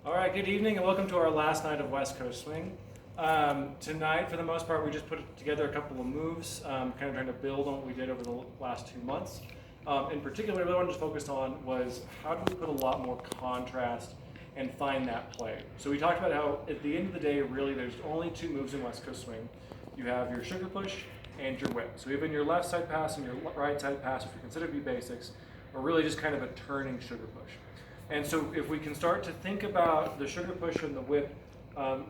All right, good evening and welcome to our last night of West Coast Swing. Tonight, for the most part, we just put together a couple of moves, kind of trying to build on what we did over the last 2 months. In particular, what I really wanted to focus on was how do we put a lot more contrast and find that play. So we talked about how at the end of the day, really, there's only 2 moves in West Coast Swing. You have your sugar push and your whip. So even your left side pass and your right side pass, which we consider to be basics, are really just kind of a turning sugar push. And so if we can start to think about the sugar push and the whip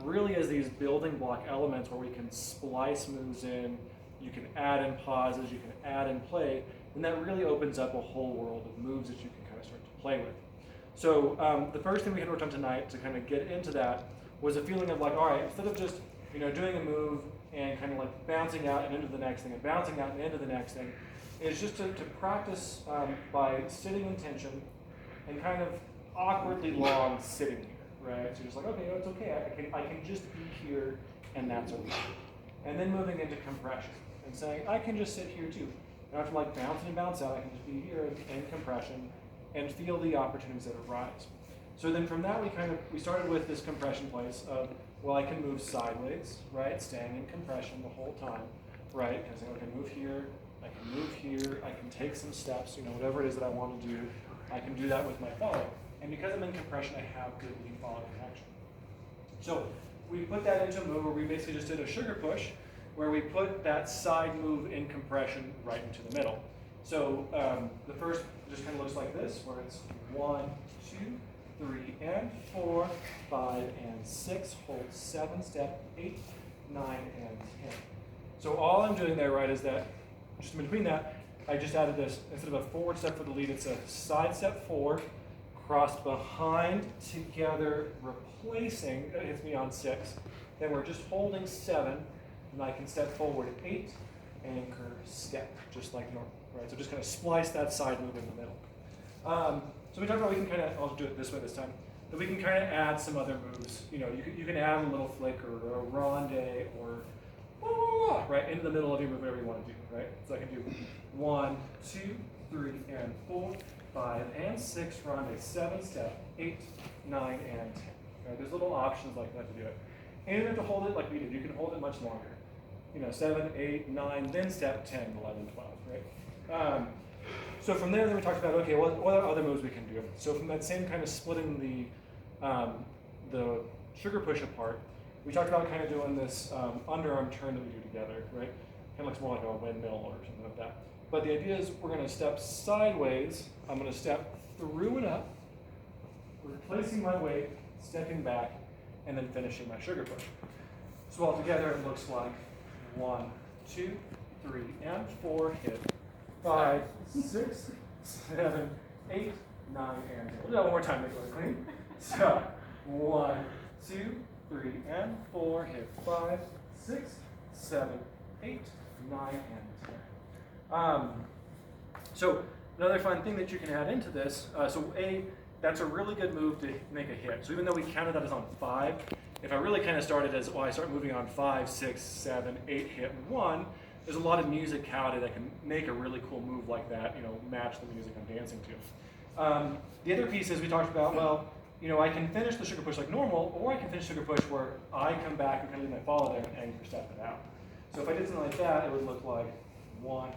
really as these building block elements where we can splice moves in, you can add in pauses, you can add in play, then that really opens up a whole world of moves that you can kind of start to play with. So the first thing we had worked on tonight to kind of get into that was a feeling of like, all right, instead of just doing a move and kind of like bouncing out and into the next thing and bouncing out and into the next thing, is just to practice by sitting in tension and kind of awkwardly long sitting here, right? So you're just like, okay, no, it's okay. I can just be here, and that's okay. And then moving into compression and saying, I can just sit here too. I don't have to like bounce in and bounce out. I can just be here in compression and feel the opportunities that arise. So then from that, we started with this compression place of, well, I can move sideways, right? Staying in compression the whole time, right? Because I can move here, I can move here, I can take some steps, whatever it is that I want to do. I can do that with my follow. And because I'm in compression, I have good lead follow connection. So we put that into a move where we basically just did a sugar push, where we put that side move in compression right into the middle. So the first just kind of looks like this, where it's 1, 2, 3, and 4, 5, and 6, hold 7, step 8, 9, and 10. So all I'm doing there, right, is that just in between that, I just added this, instead of a forward step for the lead, it's a side step 4, cross behind, together, replacing, that hits me on 6. Then we're just holding 7, and I can step forward 8, anchor, step, just like normal, right? So just kind of splice that side move in the middle. So we talked about we can kind of, I'll do it this way this time, that we can kind of add some other moves. You can add a little flick or a ronde or right into the middle of your move, whatever you want to do, right? So I can do 1, 2, 3, and 4, 5, and 6, ronde, 7, step, 8, 9, and 10. Right? There's little options like that to do it. And you don't have to hold it like we did. You can hold it much longer. 7, 8, 9, then step 10, 11, 12, right? So from there, then we talked about, okay, what are other moves we can do? So from that same kind of splitting the sugar push apart, we talked about kind of doing this underarm turn that we do together, right? Kind of looks more like a windmill or something like that. But the idea is we're going to step sideways. I'm going to step through and up, replacing my weight, stepping back, and then finishing my sugar push. So altogether, it looks like 1, 2, 3, and 4, hit 5, 6, 7, 8, 9, and 10. We'll do that one more time, make it clean. So 1, 2, 3, and 4, hit 5, 6, 7, 8, 9, and 10. So another fun thing that you can add into this, that's a really good move to make a hit. So even though we counted that as on 5, if I really kind of started as, I start moving on 5, 6, 7, 8, hit 1, there's a lot of musicality that can make a really cool move like that, match the music I'm dancing to. The other piece is we talked about, I can finish the sugar push like normal, or I can finish sugar push where I come back and kind of leave my follow there and anchor step it out. So if I did something like that, it would look like 1,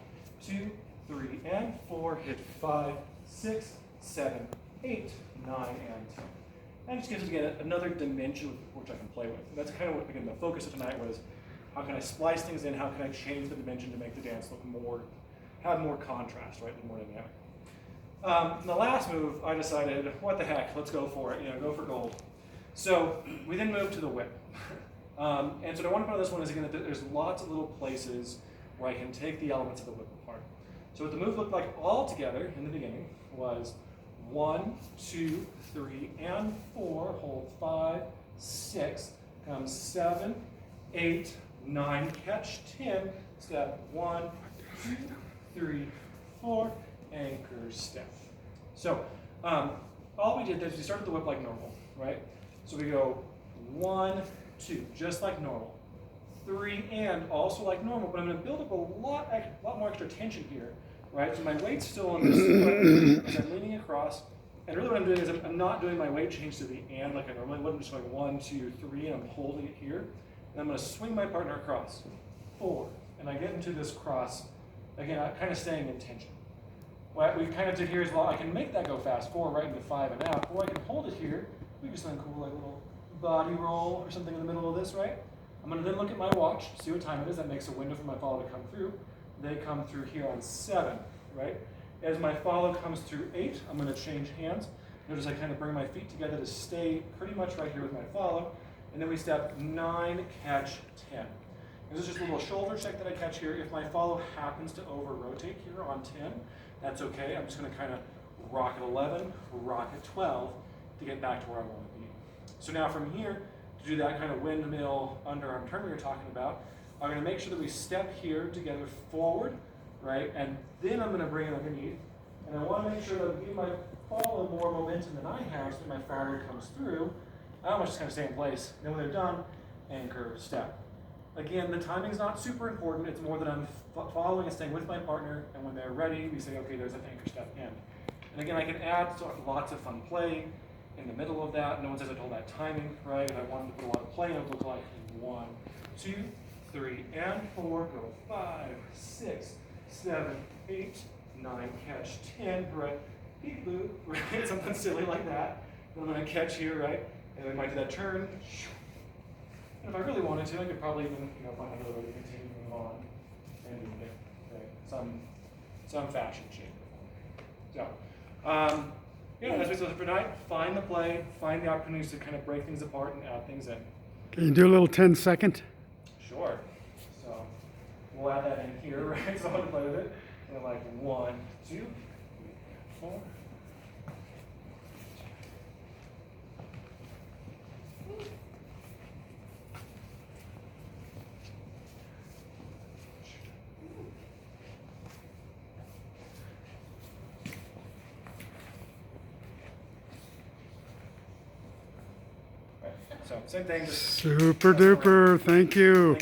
2, 3, and 4, hit 5, 6, 7, 8, 9, and 10. And it just gives us, again, another dimension which I can play with. And that's kind of what, again, the focus of tonight was, how can I splice things in, how can I change the dimension to make the dance look have more contrast, right, and more dynamic. The last move, I decided, what the heck, let's go for it, go for gold. So we then moved to the whip. And so what I want to put on this one is, again, that there's lots of little places where I can take the elements of the whip apart. So what the move looked like all together in the beginning was 1, 2, 3, and 4, hold 5, 6, comes 7, 8, 9, catch 10, step 1, 2, 3, 4, anchor, step. So all we did is we started the whip like normal, right? So we go 1, 2, just like normal. 3, and also like normal, but I'm going to build up a lot more extra tension here, right? So my weight's still on this foot as I'm leaning across, And really what I'm doing is I'm not doing my weight change to the and like I normally would. I'm just going 1, 2, 3, and I'm holding it here. And I'm going to swing my partner across. 4. And I get into this cross. Again, I'm kind of staying in tension. What we kind of did here as well, I can make that go fast, 4 right into 5 and out, or I can hold it here. We do something cool like a little body roll or something in the middle of this, right? I'm going to then look at my watch, see what time it is. That makes a window for my follow to come through. They come through here on 7, right? As my follow comes through 8, I'm going to change hands. Notice I kind of bring my feet together to stay pretty much right here with my follow. And then we step 9, catch 10. This is just a little shoulder check that I catch here. If my follow happens to over-rotate here on 10, that's okay. I'm just going to kind of rock at 11, rock at 12 to get back to where I want to be. So now from here, to do that kind of windmill underarm turn we were talking about, I'm going to make sure that we step here together forward, right? And then I'm going to bring it underneath. And I want to make sure that I give my follow more momentum than I have so that my follow comes through. I almost just kind of stay in place. Then when they're done, anchor, step. Again, the timing is not super important. It's more that I'm following and staying with my partner, and when they're ready, we say, okay, there's an anchor step in. And again, I can add lots of fun play in the middle of that. No one says I told that timing, right? If I wanted to put a lot of play, it would look like 1, 2, 3, and 4, go 5, 6, 7, 8, 9, catch 10, right? Beep boop, right? Something silly like that. And I'm going to catch here, right? And we might do that turn. And if I really wanted to, I could probably even find another way to continue to move on and do it, right? Some fashion shape. So, yeah, that's what we said for tonight. Find the play, find the opportunities to kind of break things apart and add things in. Can you do a little 10-second? Sure. So we'll add that in here, right? So I'm going to play with it. And like 1, 2, 3, 4. So same thing. Just Super duper. Thank you.